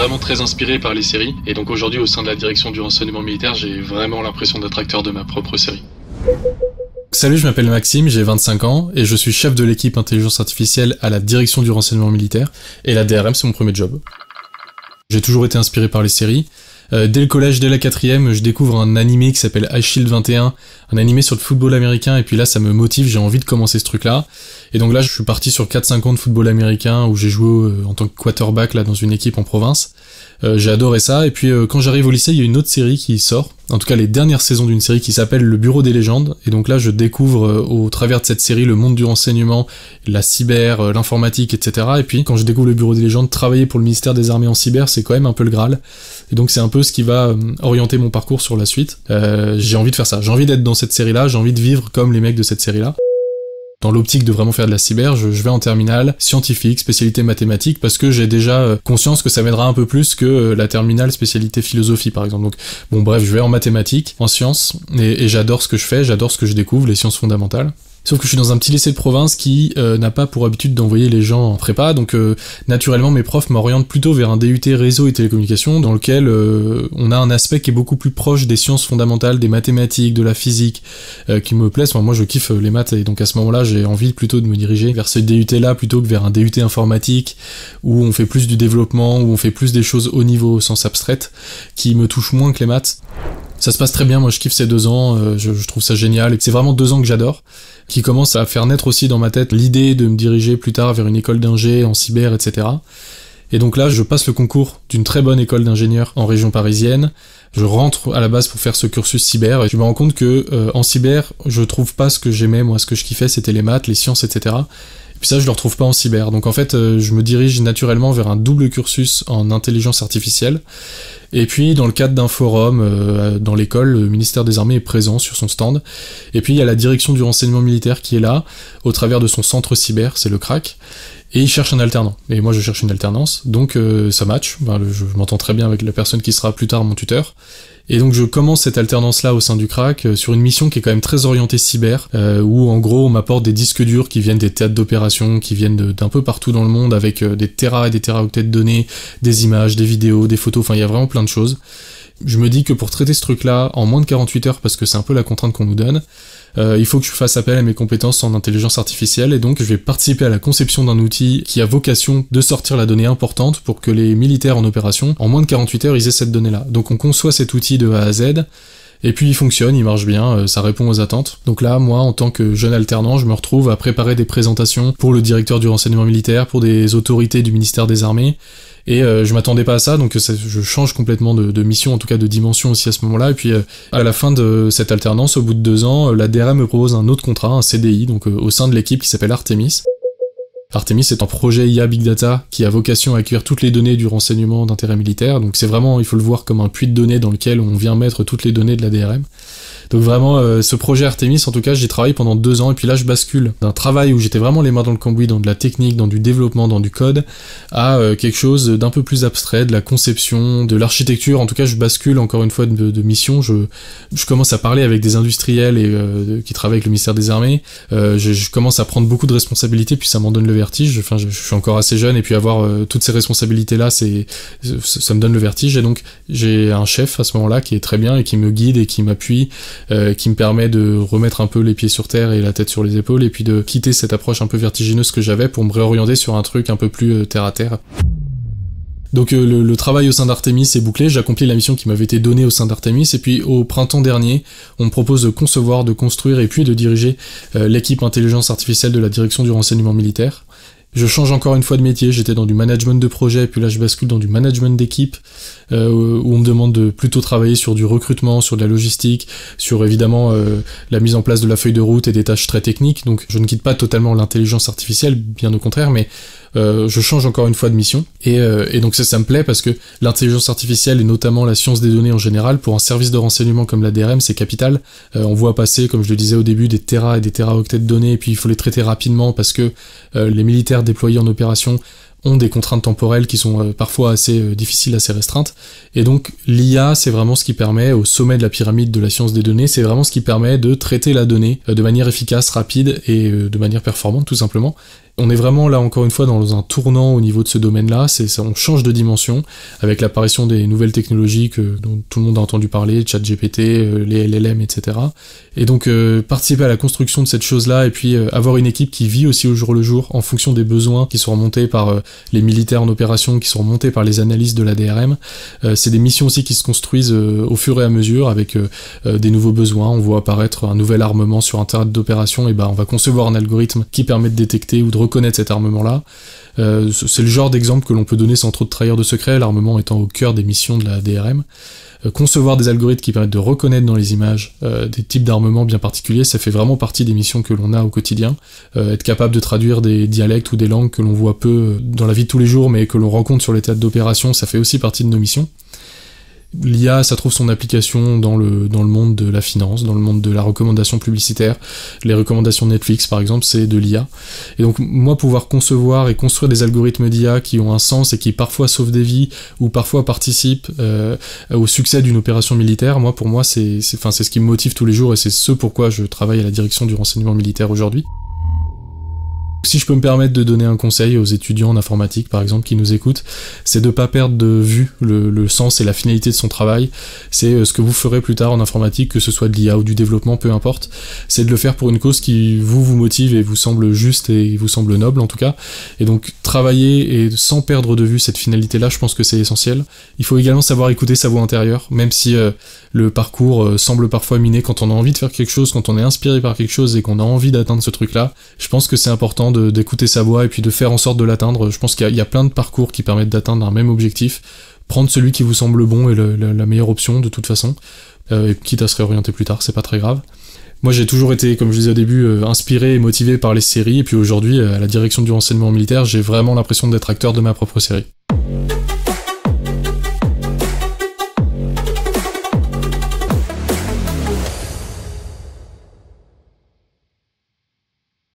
vraiment très inspiré par les séries. Et donc aujourd'hui, au sein de la direction du renseignement militaire, j'ai vraiment l'impression d'être acteur de ma propre série. Salut, je m'appelle Maxime, j'ai 25 ans et je suis chef de l'équipe intelligence artificielle à la direction du renseignement militaire. Et la DRM, c'est mon premier job. J'ai toujours été inspiré par les séries. Dès le collège, dès la 4ème, je découvre un animé qui s'appelle Ice Shield 21, un animé sur le football américain, et puis là ça me motive, j'ai envie de commencer ce truc-là. Et donc là je suis parti sur 4-5 ans de football américain où j'ai joué en tant que quarterback là dans une équipe en province. J'ai adoré ça, et puis quand j'arrive au lycée, il y a une autre série qui sort, en tout cas les dernières saisons d'une série qui s'appelle Le Bureau des légendes, et donc là je découvre au travers de cette série le monde du renseignement, la cyber, l'informatique, etc. Et puis quand je découvre Le Bureau des légendes, travailler pour le ministère des Armées en cyber, c'est quand même un peu le Graal, et donc c'est un peu ce qui va orienter mon parcours sur la suite. J'ai envie de faire ça, j'ai envie d'être dans cette série-là, j'ai envie de vivre comme les mecs de cette série-là. Dans l'optique de vraiment faire de la cyber, je vais en terminale scientifique, spécialité mathématiques, parce que j'ai déjà conscience que ça m'aidera un peu plus que la terminale spécialité philosophie par exemple. Donc bon bref, je vais en mathématiques, en sciences, et j'adore ce que je fais, j'adore ce que je découvre, les sciences fondamentales. Sauf que je suis dans un petit lycée de province qui n'a pas pour habitude d'envoyer les gens en prépa, donc naturellement mes profs m'orientent plutôt vers un DUT réseau et télécommunications, dans lequel on a un aspect qui est beaucoup plus proche des sciences fondamentales, des mathématiques, de la physique, qui me plaisent. Enfin, moi je kiffe les maths, et donc à ce moment-là j'ai envie plutôt de me diriger vers ce DUT-là plutôt que vers un DUT informatique, où on fait plus du développement, où on fait plus des choses haut niveau au sens abstraite, qui me touchent moins que les maths. Ça se passe très bien, moi je kiffe ces 2 ans, je trouve ça génial, et c'est vraiment 2 ans que j'adore, qui commencent à faire naître aussi dans ma tête l'idée de me diriger plus tard vers une école d'ingé en cyber, etc. Et donc là, je passe le concours d'une très bonne école d'ingénieur en région parisienne, je rentre à la base pour faire ce cursus cyber, et je me rends compte que en cyber, je trouve pas ce que j'aimais, moi ce que je kiffais c'était les maths, les sciences, etc. Et puis ça, je le retrouve pas en cyber. Donc en fait, je me dirige naturellement vers un double cursus en intelligence artificielle. Et puis, dans le cadre d'un forum dans l'école, le ministère des Armées est présent sur son stand. Et puis, il y a la direction du renseignement militaire qui est là, au travers de son centre cyber, c'est le CRAC. Et il cherche un alternant. Et moi, je cherche une alternance. Donc, ça match. Je m'entends très bien avec la personne qui sera plus tard mon tuteur. Et donc je commence cette alternance-là au sein du CRAC sur une mission qui est quand même très orientée cyber, où en gros on m'apporte des disques durs qui viennent des théâtres d'opération, qui viennent d'un peu partout dans le monde, avec des téras et des téraoctets de données, des images, des vidéos, des photos, enfin il y a vraiment plein de choses. Je me dis que pour traiter ce truc-là en moins de 48 heures, parce que c'est un peu la contrainte qu'on nous donne, il faut que je fasse appel à mes compétences en intelligence artificielle, et donc je vais participer à la conception d'un outil qui a vocation de sortir la donnée importante pour que les militaires en opération, en moins de 48 heures, ils aient cette donnée-là. Donc on conçoit cet outil de A à Z, et puis il fonctionne, il marche bien, ça répond aux attentes. Donc là, moi, en tant que jeune alternant, je me retrouve à préparer des présentations pour le directeur du renseignement militaire, pour des autorités du ministère des Armées, et je m'attendais pas à ça, donc je change complètement de mission, en tout cas de dimension aussi à ce moment-là. Et puis à la fin de cette alternance, au bout de 2 ans, la DRM me propose un autre contrat, un CDI, donc au sein de l'équipe qui s'appelle Artemis. Artemis est un projet IA Big Data qui a vocation à accueillir toutes les données du renseignement d'intérêt militaire, donc c'est vraiment, il faut le voir comme un puits de données dans lequel on vient mettre toutes les données de la DRM. Donc vraiment, ce projet Artemis, en tout cas, j'y travaille pendant 2 ans, et puis là, je bascule d'un travail où j'étais vraiment les mains dans le cambouis, dans de la technique, dans du développement, dans du code, à quelque chose d'un peu plus abstrait, de la conception, de l'architecture. En tout cas, je bascule encore une fois de mission. Je commence à parler avec des industriels qui travaillent avec le ministère des Armées. Je commence à prendre beaucoup de responsabilités, puis ça m'en donne le vertige. Enfin, je suis encore assez jeune, et puis avoir toutes ces responsabilités-là, ça me donne le vertige. Et donc, j'ai un chef à ce moment-là qui est très bien et qui me guide et qui m'appuie, qui me permet de remettre un peu les pieds sur terre et la tête sur les épaules, et puis de quitter cette approche un peu vertigineuse que j'avais pour me réorienter sur un truc un peu plus terre à terre. Donc le travail au sein d'Artemis est bouclé, j'accomplis la mission qui m'avait été donnée au sein d'Artemis, et puis au printemps dernier, on me propose de concevoir, de construire et puis de diriger l'équipe intelligence artificielle de la direction du renseignement militaire. Je change encore une fois de métier, j'étais dans du management de projet, et puis là je bascule dans du management d'équipe, où on me demande de plutôt travailler sur du recrutement, sur de la logistique, sur évidemment la mise en place de la feuille de route et des tâches très techniques. Donc je ne quitte pas totalement l'intelligence artificielle, bien au contraire, mais je change encore une fois de mission, et donc ça me plaît parce que l'intelligence artificielle et notamment la science des données en général, pour un service de renseignement comme la DRM, c'est capital. On voit passer, comme je le disais au début, des téras et des téraoctets de données, et puis il faut les traiter rapidement parce que les militaires déployés en opération ont des contraintes temporelles qui sont parfois assez difficiles, assez restreintes, et donc l'IA, c'est vraiment ce qui permet, au sommet de la pyramide de la science des données, c'est vraiment ce qui permet de traiter la donnée de manière efficace, rapide et de manière performante tout simplement. On est vraiment là encore une fois dans un tournant au niveau de ce domaine-là, on change de dimension avec l'apparition des nouvelles technologies dont tout le monde a entendu parler, ChatGPT, les LLM, etc. Et donc participer à la construction de cette chose-là et puis avoir une équipe qui vit aussi au jour le jour en fonction des besoins qui sont remontés par les militaires en opération, qui sont remontés par les analystes de la DRM. C'est des missions aussi qui se construisent au fur et à mesure avec des nouveaux besoins. On voit apparaître un nouvel armement sur un théâtre d'opération, et on va concevoir un algorithme qui permet de détecter ou de reconnaître cet armement-là. C'est le genre d'exemple que l'on peut donner sans trop de trahir de secret, l'armement étant au cœur des missions de la DRM. Concevoir des algorithmes qui permettent de reconnaître dans les images des types d'armements bien particuliers, ça fait vraiment partie des missions que l'on a au quotidien. Être capable de traduire des dialectes ou des langues que l'on voit peu dans la vie de tous les jours, mais que l'on rencontre sur les théâtres d'opération, ça fait aussi partie de nos missions. L'IA, ça trouve son application dans le monde de la finance, dans le monde de la recommandation publicitaire. Les recommandations Netflix, par exemple, c'est de l'IA. Et donc, moi, pouvoir concevoir et construire des algorithmes d'IA qui ont un sens et qui parfois sauvent des vies ou parfois participent au succès d'une opération militaire, pour moi, c'est ce qui me motive tous les jours et c'est ce pourquoi je travaille à la direction du renseignement militaire aujourd'hui. Si je peux me permettre de donner un conseil aux étudiants en informatique, par exemple, qui nous écoutent, c'est de pas perdre de vue le sens et la finalité de son travail. C'est ce que vous ferez plus tard en informatique, que ce soit de l'IA ou du développement, peu importe. C'est de le faire pour une cause qui vous motive et vous semble juste et vous semble noble, en tout cas. Et donc, travailler et sans perdre de vue cette finalité-là, je pense que c'est essentiel. Il faut également savoir écouter sa voix intérieure, même si le parcours semble parfois miné. Quand on a envie de faire quelque chose, quand on est inspiré par quelque chose et qu'on a envie d'atteindre ce truc-là, je pense que c'est important d'écouter sa voix et puis de faire en sorte de l'atteindre. Je pense qu'il y a plein de parcours qui permettent d'atteindre un même objectif. Prendre celui qui vous semble bon est la meilleure option de toute façon, et quitte à se réorienter plus tard, c'est pas très grave. Moi j'ai toujours été, comme je disais au début, inspiré et motivé par les séries, et puis aujourd'hui, à la direction du renseignement militaire, j'ai vraiment l'impression d'être acteur de ma propre série.